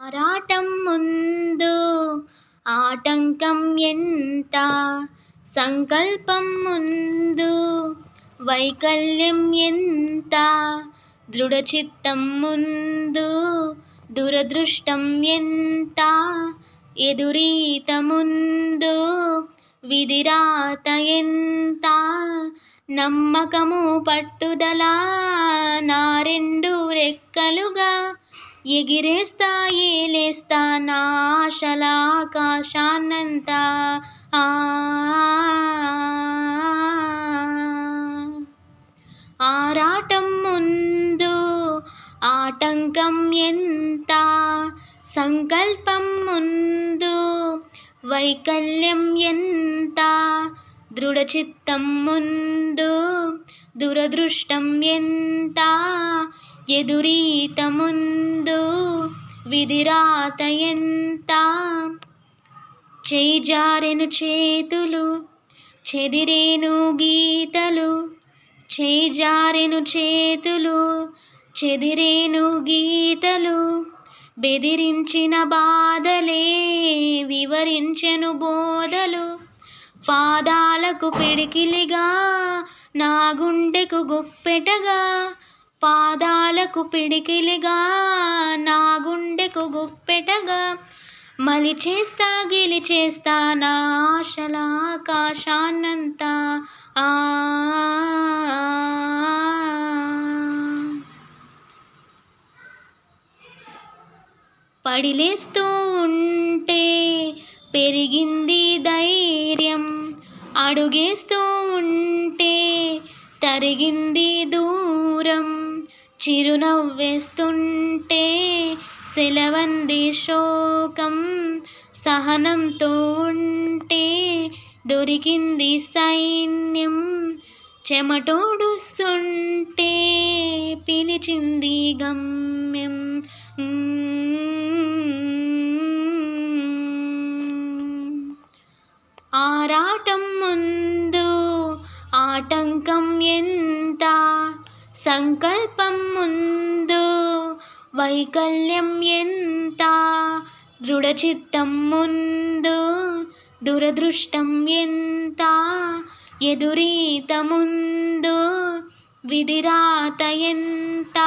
ఆరాటం ముందు ఆటంకం ఎంత, సంకల్పం ముందు వైకల్యం ఎంత, దృఢచిత్తం ముందు దురదృష్టం ఎంత, ఎదురీత ముందు విధిరాత ఎంత, నమ్మకము పట్టుదల నా రెండు రెక్కలుగా ఎగిరేస్తా ఏలేస్తా నా ఆశల ఆకాశాన్నంతా. ఆరాటం ముందు ఆటంకం ఎంత, సంకల్పం ముందు వైకల్యం ఎంత, దృఢచిత్తం ముందు దురదృష్టం ఎంత, ఎదురీత ముందు విధిరాత ఎంత. చేయి జారెను చేతులు చెదిరేను గీతలు, చేయి జారెను చేతులు చెదిరేను గీతలు, బెదిరించిన బాధలే వివరించెను బోధలు, పాదాలకు పిడికిలిగా నా గుండెకు గుప్పెటగా, పాదాలకు పిడికిలిగా నా గుండెకు గుప్పెటగా, మలిచేస్తా గెలిచేస్తా నా ఆశల ఆకాశాన్నంతా. పడిలేస్తూ ఉంటే పెరిగింది ధైర్యం, అడుగేస్తూ ఉంటే తరిగింది దూరం, చిరునవ్వేస్తుంటే సెలవంది శోకం, సహనంతో ఉంటే దొరికింది సైన్యం, చెమటోడుస్తుంటే పిలిచింది గమ్యం. ఆరాటం ముందు ఆటంకం ఎంత, సంకల్పం ముందు వైకల్యం ఎంత, దృఢచిత్తం ముందు దురదృష్టం ఎంత, ఎదురీత ముందు విధిరాత ఎంత.